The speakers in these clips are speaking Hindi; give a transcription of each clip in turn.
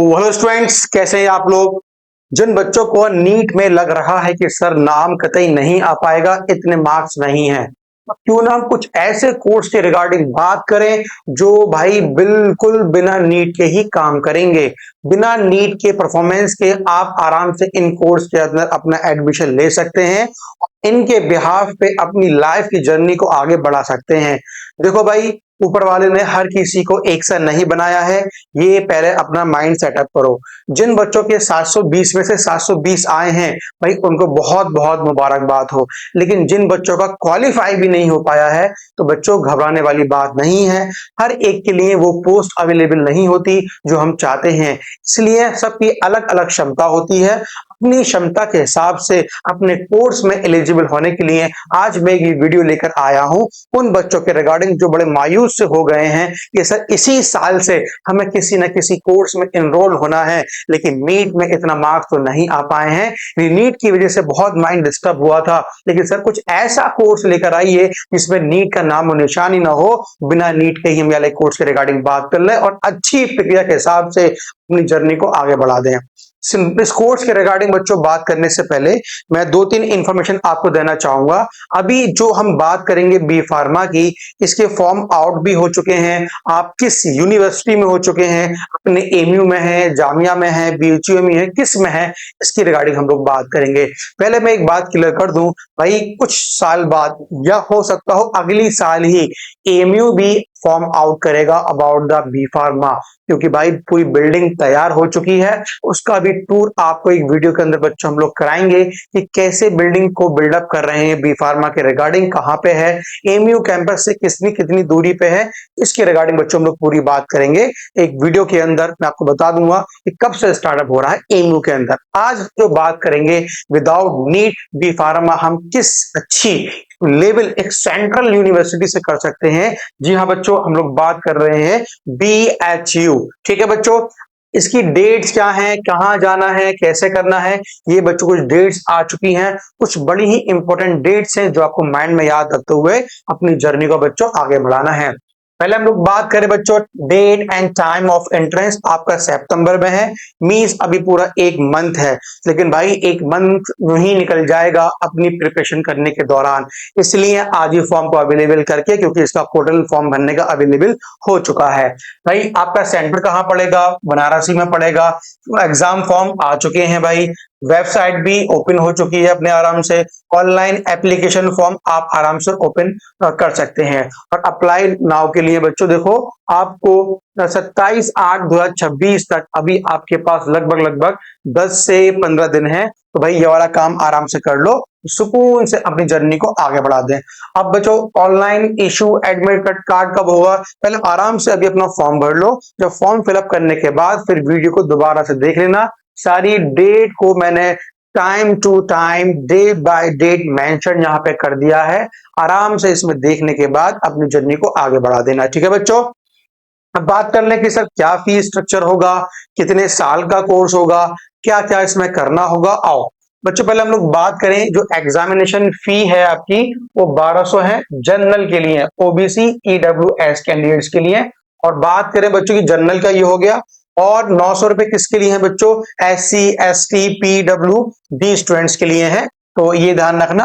हेलो स्टूडेंट्स, कैसे हैं आप लोग। जिन बच्चों को नीट में लग रहा है कि सर नाम कतई नहीं आ पाएगा, इतने मार्क्स नहीं हैं, तो क्यों ना हम कुछ ऐसे कोर्स के रिगार्डिंग बात करें जो भाई बिल्कुल बिना नीट के ही काम करेंगे। बिना नीट के परफॉर्मेंस के आप आराम से इन कोर्स के अंदर अपना एडमिशन ले सकते हैं, इनके बिहाफ पे अपनी लाइफ की जर्नी को आगे बढ़ा सकते हैं। देखो भाई, ऊपर वाले ने हर किसी को एक सा नहीं बनाया है, ये पहले अपना माइंड सेटअप करो। जिन बच्चों के 720 में से 720 आए हैं, भाई उनको बहुत बहुत मुबारकबाद हो। लेकिन जिन बच्चों का क्वालिफाई भी नहीं हो पाया है, तो बच्चों घबराने वाली बात नहीं है। हर एक के लिए वो पोस्ट अवेलेबल नहीं होती जो हम चाहते हैं, इसलिए सबकी अलग अलग क्षमता होती है। अपनी क्षमता के हिसाब से अपने कोर्स में एलिजिबल होने के लिए आज मैं ये वीडियो लेकर आया हूं उन बच्चों के रिगार्डिंग जो बड़े मायूस से हो गए हैं कि सर इसी साल से हमें किसी न किसी कोर्स में एनरोल होना है, लेकिन नीट में इतना मार्क्स तो नहीं आ पाए हैं। नीट की वजह से बहुत माइंड डिस्टर्ब हुआ था, लेकिन सर कुछ ऐसा कोर्स लेकर आइए जिसमें नीट का नाम और निशान ही ना हो। बिना नीट के ही हम वाले कोर्स के रिगार्डिंग बात कर ले और अच्छी प्रक्रिया के हिसाब से अपनी जर्नी को आगे बढ़ा दें। इस कोर्स के रिगार्डिंग बच्चों बात करने से पहले मैं दो तीन इंफॉर्मेशन आपको देना चाहूंगा। अभी जो हम बात करेंगे बी फार्मा की, इसके फॉर्म आउट भी हो चुके हैं। आप किस यूनिवर्सिटी में हो चुके हैं, अपने एमयू में है, जामिया में है, बीएचयू में है, किस में है, इसकी रिगार्डिंग हम लोग बात करेंगे। पहले मैं एक बात क्लियर कर दूं, भाई कुछ साल बाद या हो सकता हो अगली साल ही एमयू भी फॉर्म आउट करेगा अबाउट द बी फार्मा, क्योंकि भाई पूरी बिल्डिंग तैयार हो चुकी है। उसका भी टूर आपको एक वीडियो के अंदर बच्चों हम लोग कराएंगे कि कैसे बिल्डिंग को बिल्डअप कर रहे हैं, बी फार्मा के रिगार्डिंग कहां पे है, एमयू कैंपस से कितनी कितनी दूरी पे है, इसके रिगार्डिंग बच्चों हम लोग पूरी बात करेंगे एक वीडियो के अंदर। मैं आपको बता दूंगा कि कब से स्टार्टअप हो रहा है एमयू के अंदर। आज जो बात करेंगे विदाउट नीट बी फार्मा हम किस अच्छी लेवल एक सेंट्रल यूनिवर्सिटी से कर सकते हैं। जी हाँ बच्चों, हम लोग बात कर रहे हैं BHU। ठीक है बच्चों, इसकी डेट्स क्या हैं, कहां जाना है, कैसे करना है, ये बच्चों कुछ डेट्स आ चुकी हैं। कुछ बड़ी ही इंपॉर्टेंट डेट्स हैं जो आपको माइंड में याद रखते हुए अपनी जर्नी को बच्चों आगे बढ़ाना है। पहले हम लोग बात करें बच्चों date and time of entrance, आपका सितंबर में है। मींस अभी पूरा एक मंथ है, लेकिन भाई एक मंथ नहीं निकल जाएगा अपनी प्रिपरेशन करने के दौरान, इसलिए आज ही फॉर्म को अवेलेबल करके, क्योंकि इसका पोर्टल फॉर्म भरने का अवेलेबल हो चुका है। भाई आपका सेंटर कहां पड़ेगा, बनारसी में पड़ेगा। एग्जाम फॉर्म आ चुके हैं भाई, वेबसाइट भी ओपन हो चुकी है अपने आराम से। ऑनलाइन एप्लीकेशन फॉर्म आप आराम से ओपन कर सकते हैं। और अप्लाई नाउ के लिए बच्चों देखो, आपको 27/8/2026 तक अभी आपके पास लगभग 10 से 15 दिन है। तो भाई ये वाला काम आराम से कर लो, सुकून से अपनी जर्नी को आगे बढ़ा दें। अब बच्चों ऑनलाइन इशू एडमिट कार्ड कब होगा, पहले आराम से अभी अपना फॉर्म भर लो। जब फॉर्म फिलअप करने के बाद फिर वीडियो को दोबारा से देख लेना। सारी डेट को मैंने time to time day by date mention यहाँ पे कर दिया है। आराम से इसमें देखने के बाद अपनी जर्नी को आगे बढ़ा देना। ठीक है बच्चों, अब बात कर लें कि सर क्या फीस स्ट्रक्चर होगा, कितने साल का कोर्स होगा, क्या क्या इसमें करना होगा। आओ बच्चों पहले हम लोग बात करें, जो एग्जामिनेशन फी है आपकी वो 1200 है जनरल के लिए, ओबीसी EWS कैंडिडेट्स के लिए। और बात करें बच्चों की जनरल का ये हो गया, और 900 रुपए किसके लिए है बच्चों, SC ST PWD स्टूडेंट्स के लिए है। तो ये ध्यान रखना,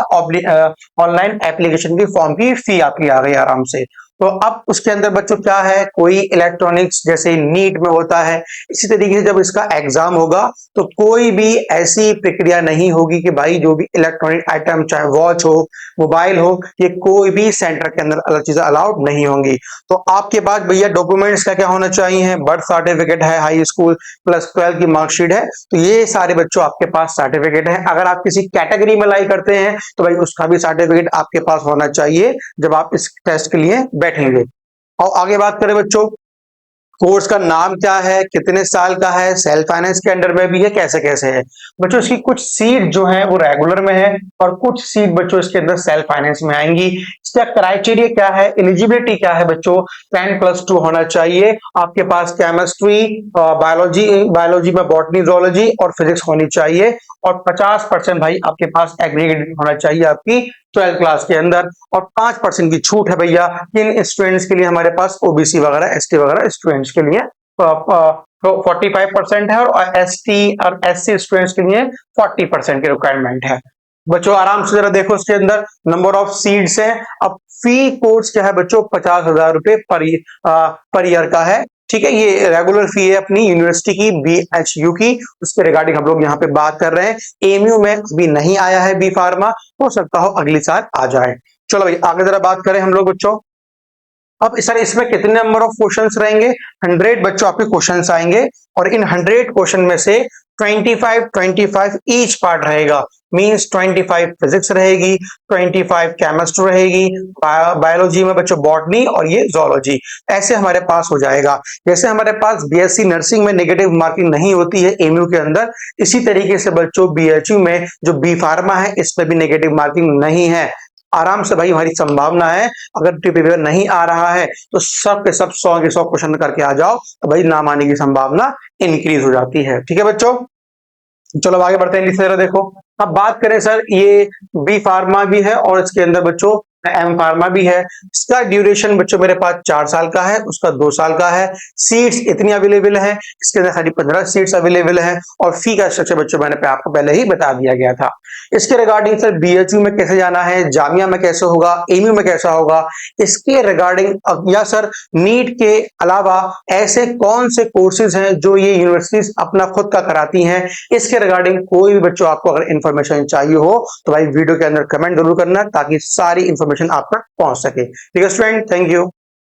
ऑनलाइन एप्लीकेशन की फॉर्म की फी आपकी आ गई आराम से। तो अब उसके अंदर बच्चों क्या है, कोई इलेक्ट्रॉनिक्स जैसे नीट में होता है, इसी तरीके से जब इसका एग्जाम होगा तो कोई भी ऐसी प्रक्रिया नहीं होगी कि भाई जो भी इलेक्ट्रॉनिक आइटम चाहे वॉच हो, मोबाइल हो, ये कोई भी सेंटर के अंदर अलग चीजें अलाउड नहीं होंगी। तो आपके पास भैया डॉक्यूमेंट्स क्या क्या होना चाहिए, बर्थ सर्टिफिकेट है, हाई स्कूल प्लस 12 की मार्कशीट है, तो ये सारे बच्चों आपके पास सर्टिफिकेट है। अगर आप किसी कैटेगरी में लाई करते हैं तो भाई उसका भी सर्टिफिकेट आपके पास होना चाहिए जब आप इस टेस्ट के लिए बैठेंगे। और आगे बात करें बच्चों, कोर्स का नाम क्या है, कितने साल का है, सेल्फ फाइनेंस के अंडर में भी है, कैसे कैसे है बच्चों। इसकी कुछ सीट जो है वो रेगुलर में है और कुछ सीट बच्चों इसके अंदर सेल्फ फाइनेंस में आएंगी। इसका क्राइटेरिया क्या है, एलिजिबिलिटी क्या है बच्चों, 10+2 होना चाहिए आपके पास। केमिस्ट्री, बायोलॉजी में बॉटनी, जोलॉजी और फिजिक्स होनी चाहिए। और 50% भाई आपके पास एग्रीगेट होना चाहिए आपकी 12th क्लास के अंदर। और 5% की छूट है भैया किन स्टूडेंट्स के लिए, हमारे पास ओबीसी वगैरह ST वगैरह स्टूडेंट्स के लिए 45% है, और ST और SC स्टूडेंट्स के लिए 40% की रिक्वायरमेंट है। बच्चों आराम से जरा देखो, इसके अंदर नंबर ऑफ सीट्स हैं। अब फी कोर्स क्या है बच्चों, 50,000 रुपए पर ईयर का है। ठीक है, ये रेगुलर फी है अपनी यूनिवर्सिटी की, BHU की, उसके रिगार्डिंग हम लोग यहाँ पे बात कर रहे हैं। AMU में अभी नहीं आया है बी फार्मा, हो सकता हो अगली साल आ जाए। चलो भाई आगे जरा बात करें हम लोग बच्चों। अब सर इसमें कितने नंबर ऑफ क्वेश्चंस रहेंगे? 100 बच्चों आपके क्वेश्चंस आएंगे, और इन 100 क्वेश्चन में से 25 ईच पार्ट रहेगा। मींस 25 फिजिक्स रहेगी, 25 केमिस्ट्री रहेगी, बायोलॉजी में बच्चों बॉटनी, और ये जोलॉजी। ऐसे हमारे पास हो जाएगा। जैसे हमारे पास BSc नर्सिंग में नेगेटिव मार्किंग नहीं होती है AMU के अंदर, इसी तरीके से बच्चों BHU में जो बी फार्मा है इसमें भी नेगेटिव मार्किंग नहीं है। आराम से भाई हमारी संभावना है, अगर पेपर नहीं आ रहा है तो सब के सब 100 के 100 क्वेश्चन करके आ जाओ, तो भाई नाम आने की संभावना इंक्रीज हो जाती है। ठीक है बच्चों, चलो आगे बढ़ते हैं। जरा देखो, अब बात करें सर, ये बी फार्मा भी है और इसके अंदर बच्चों M फार्मा भी है। इसका ड्यूरेशन बच्चों मेरे पास 4 साल का है, उसका 2 साल का है। सीट्स इतनी अवेलेबल है, इसके अंदर खाली 15 सीट्स अवेलेबल है, और फी का स्ट्रक्चर बच्चों मैंने आपको पहले ही बता दिया गया था। इसके रिगार्डिंग सर BHU में कैसे जाना है, जामिया में कैसे होगा, AMU में कैसा होगा, इसके रिगार्डिंग, या सर नीट के अलावा ऐसे कौन से कोर्सेज हैं जो ये यूनिवर्सिटीज अपना खुद का कराती हैं, इसके रिगार्डिंग कोई भी बच्चों आपको अगर इन्फॉर्मेशन चाहिए हो तो भाई वीडियो के अंदर कमेंट जरूर करना, ताकि सारी इन्फॉर्मेशन आप तक पहुंच सके। ठीक है स्टूडेंट, थैंक यू।